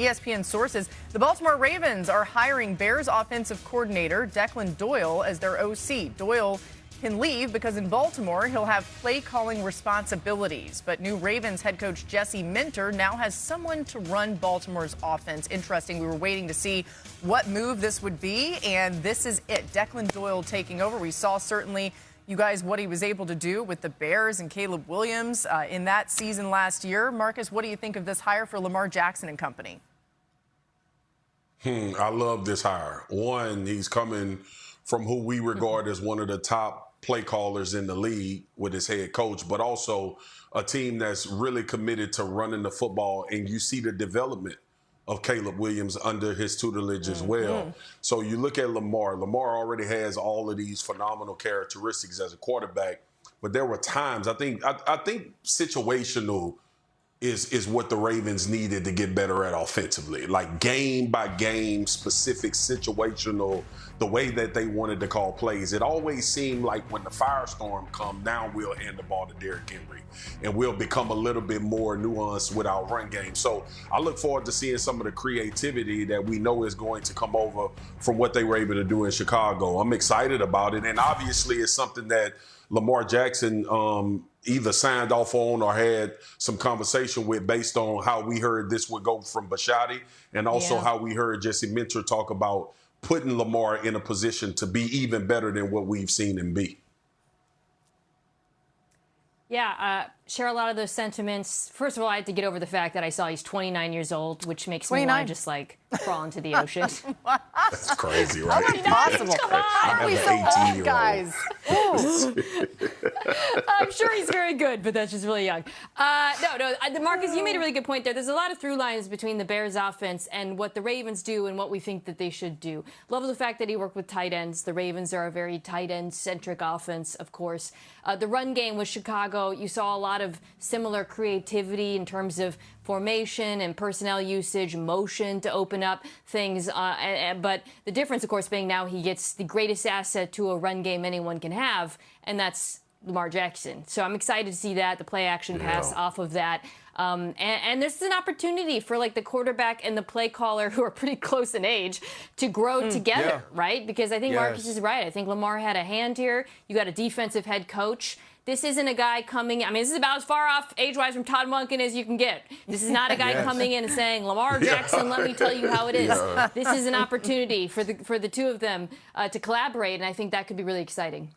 ESPN sources, the Baltimore Ravens are hiring Bears offensive coordinator Declan Doyle as their OC. Doyle can leave because in Baltimore he'll have play calling responsibilities. But new Ravens head coach Jesse Minter now has someone to run Baltimore's offense. Interesting. We were waiting to see what move this would be, and this is it. Declan Doyle taking over. We saw certainly, you guys, what he was able to do with the Bears and Caleb Williams in that season last year. Marcus, what do you think of this hire for Lamar Jackson and company? I love this hire. One, he's coming from who we regard as one of the top play callers in the league with his head coach, but also a team that's really committed to running the football. And you see the development of Caleb Williams under his tutelage as well. So you look at Lamar. Lamar already has all of these phenomenal characteristics as a quarterback, but there were times, I think situational is what the Ravens needed to get better at offensively. Like game by game, specific situational, the way that they wanted to call plays. It always seemed like when the firestorm come, now we'll hand the ball to Derrick Henry and we'll become a little bit more nuanced with our run game. So I look forward to seeing some of the creativity that we know is going to come over from what they were able to do in Chicago. I'm excited about it. And obviously it's something that Lamar Jackson either signed off on or had some conversation with based on how we heard this would go from Bisciotti and also how we heard Jesse Minter talk about putting Lamar in a position to be even better than what we've seen him be. Yeah, share a lot of those sentiments. First of all, I had to get over the fact that I saw he's 29 years old, which makes me want to just like crawl into the ocean. That's crazy, right? How possible? Come on. How are we so old, guys? I'm sure he's very good, but that's just really young. Marcus, you made a really good point there. There's a lot of through lines between the Bears offense and what the Ravens do and what we think that they should do. Love the fact that he worked with tight ends. The Ravens are a very tight end centric offense, of course. The run game with Chicago, you saw a lot of similar creativity in terms of formation and personnel usage, motion to open up things. But the difference, of course, being now he gets the greatest asset to a run game anyone can have, and that's Lamar Jackson. So I'm excited to see that, the play action pass off of that. And this is an opportunity for like the quarterback and the play caller, who are pretty close in age, to grow together, right? Because I think Marcus is right. I think Lamar had a hand here. You got a defensive head coach. This isn't a guy coming, I mean, this is about as far off age-wise from Todd Monken as you can get. This is not a guy coming in and saying, Lamar Jackson, let me tell you how it is. This is an opportunity for the two of them to collaborate, and I think that could be really exciting.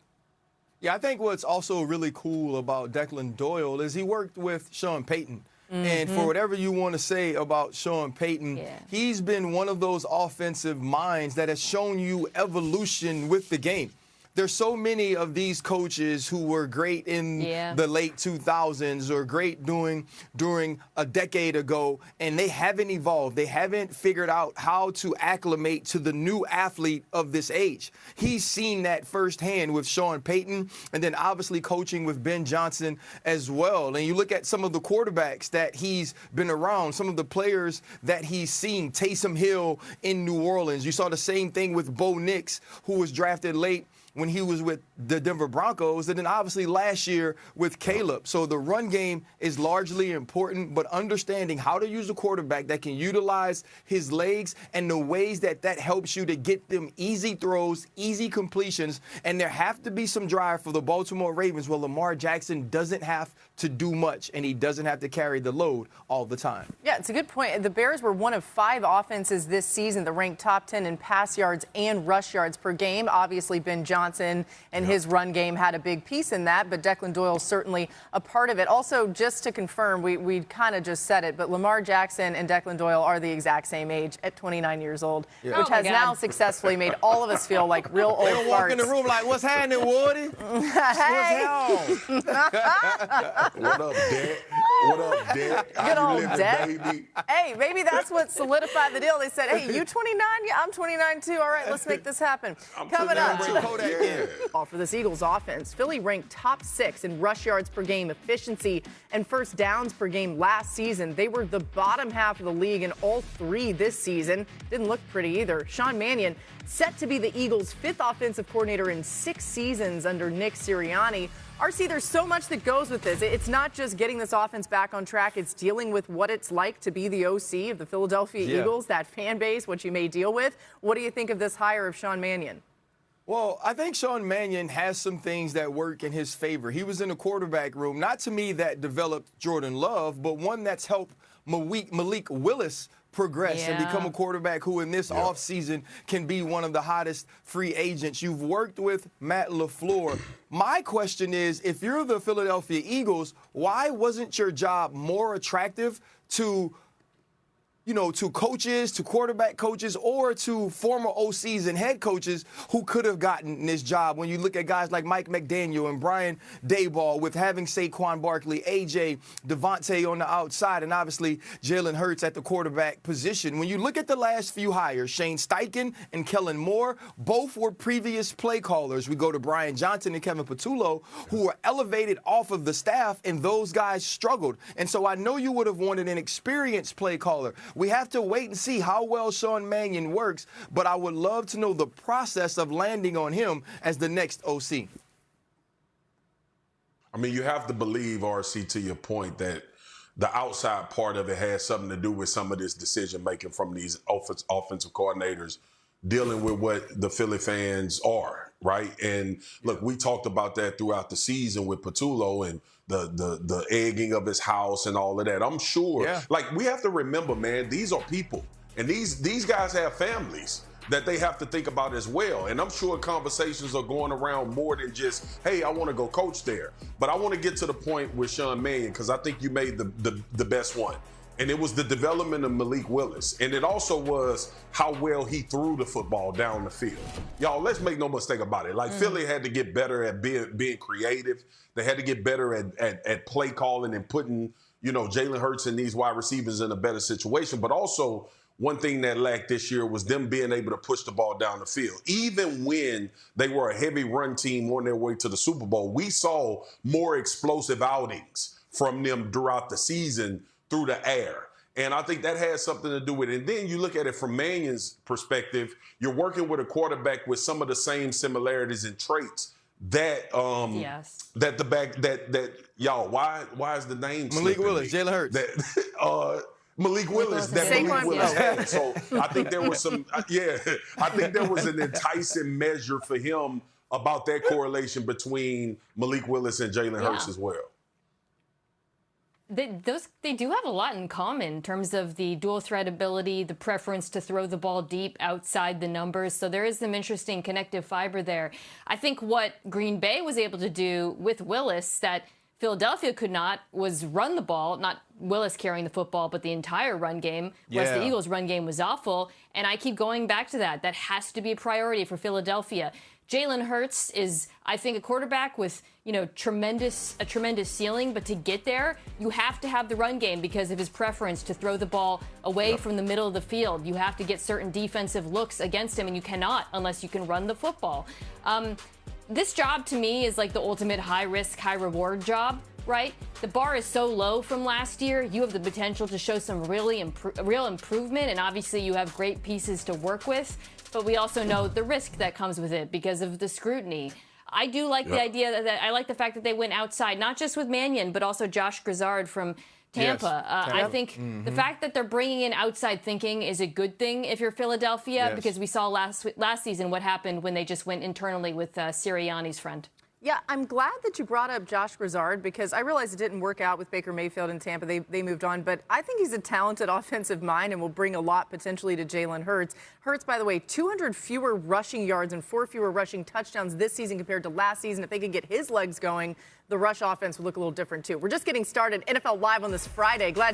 Yeah, I think what's also really cool about Declan Doyle is he worked with Sean Payton. And for whatever you want to say about Sean Payton, he's been one of those offensive minds that has shown you evolution with the game. There's so many of these coaches who were great in the late 2000s or great during a decade ago, and they haven't evolved. They haven't figured out how to acclimate to the new athlete of this age. He's seen that firsthand with Sean Payton and then obviously coaching with Ben Johnson as well. And you look at some of the quarterbacks that he's been around, some of the players that he's seen, Taysom Hill in New Orleans. You saw the same thing with Bo Nix, who was drafted late when he was with the Denver Broncos, and then obviously last year with Caleb. So the run game is largely important, but understanding how to use a quarterback that can utilize his legs and the ways that that helps you to get them easy throws, easy completions, and there have to be some drive for the Baltimore Ravens where Lamar Jackson doesn't have to do much and he doesn't have to carry the load all the time. Yeah, it's a good point. The Bears were one of 5 offenses this season that ranked top 10 in pass yards and rush yards per game. Obviously, Ben Johnson and his run game had a big piece in that, but Declan Doyle certainly a part of it. Also, just to confirm, we kind of just said it, but Lamar Jackson and Declan Doyle are the exact same age at 29 years old, which has now successfully made all of us feel like real old farts. They don't walk in the room like, what's happening, Woody? Hey. What's What up, Dad? What up, Dad? Good old Dad. Baby? Hey, maybe that's what solidified the deal. They said, hey, you 29? Yeah, I'm 29 too. All right, let's make this happen. Coming up. For this Eagles offense, Philly ranked top 6 in rush yards per game, efficiency, and first downs per game last season. They were the bottom half of the league in all 3 this season. Didn't look pretty either. Sean Mannion, set to be the Eagles' 5th offensive coordinator in 6 seasons under Nick Sirianni. RC, there's so much that goes with this. It's not just getting this offense back on track. It's dealing with what it's like to be the OC of the Philadelphia Eagles, that fan base, what you may deal with. What do you think of this hire of Sean Mannion? Well, I think Sean Mannion has some things that work in his favor. He was in the quarterback room, not to me that developed Jordan Love, but one that's helped Malik Willis progress and become a quarterback who in this offseason can be one of the hottest free agents. You've worked with Matt LaFleur. My question is, if you're the Philadelphia Eagles, why wasn't your job more attractive to to coaches, to quarterback coaches, or to former OCs and head coaches who could have gotten this job? When you look at guys like Mike McDaniel and Brian Daboll, with having Saquon Barkley, AJ, Devontae on the outside, and obviously Jalen Hurts at the quarterback position. When you look at the last few hires, Shane Steichen and Kellen Moore, both were previous play callers. We go to Brian Johnson and Kevin Patullo, who were elevated off of the staff, and those guys struggled. And so I know you would have wanted an experienced play caller. We have to wait and see how well Sean Mannion works, but I would love to know the process of landing on him as the next OC. I mean, you have to believe, RC, to your point, that the outside part of it has something to do with some of this decision-making from these offensive coordinators dealing with what the Philly fans are, right? And look, we talked about that throughout the season with Patullo and the egging of his house and all of that. I'm sure, like, we have to remember, man, these are people, and these guys have families that they have to think about as well. And I'm sure conversations are going around more than just, hey, I want to go coach there. But I want to get to the point with Sean Mannion, because I think you made the best one. And it was the development of Malik Willis. And it also was how well he threw the football down the field. Y'all, let's make no mistake about it. Like, Philly had to get better at being creative. They had to get better at play calling and putting, Jalen Hurts and these wide receivers in a better situation. But also, one thing that lacked this year was them being able to push the ball down the field. Even when they were a heavy run team on their way to the Super Bowl, we saw more explosive outings from them throughout the season through the air. And I think that has something to do with it. And then you look at it from Mannion's perspective, you're working with a quarterback with some of the same similarities and traits that y'all, why is the name Malik Willis, Jalen Hurts. Malik Willis that Malik Willis had. So I think there was I think there was an enticing measure for him about that correlation between Malik Willis and Jalen Hurts as well. They do have a lot in common in terms of the dual threat ability, the preference to throw the ball deep outside the numbers. So there is some interesting connective fiber there. I think what Green Bay was able to do with Willis that Philadelphia could not was run the ball, not Willis carrying the football, but the entire run game. Whereas the Eagles' run game was awful. And I keep going back to that. That has to be a priority for Philadelphia. Jalen Hurts is, I think, a quarterback with, a tremendous ceiling. But to get there, you have to have the run game because of his preference to throw the ball away from the middle of the field. You have to get certain defensive looks against him, and you cannot unless you can run the football. This job, to me, is like the ultimate high-risk, high-reward job, right? The bar is so low from last year. You have the potential to show some real improvement, and obviously you have great pieces to work with. But we also know the risk that comes with it because of the scrutiny. I do like the idea that I like the fact that they went outside, not just with Mannion, but also Josh Grizzard from Tampa. I think the fact that they're bringing in outside thinking is a good thing if you're Philadelphia, because we saw last season what happened when they just went internally with Sirianni's friend. Yeah, I'm glad that you brought up Josh Grizzard because I realized it didn't work out with Baker Mayfield in Tampa. They moved on, but I think he's a talented offensive mind and will bring a lot potentially to Jalen Hurts. Hurts, by the way, 200 fewer rushing yards and 4 fewer rushing touchdowns this season compared to last season. If they could get his legs going, the rush offense would look a little different too. We're just getting started. NFL Live on this Friday. Glad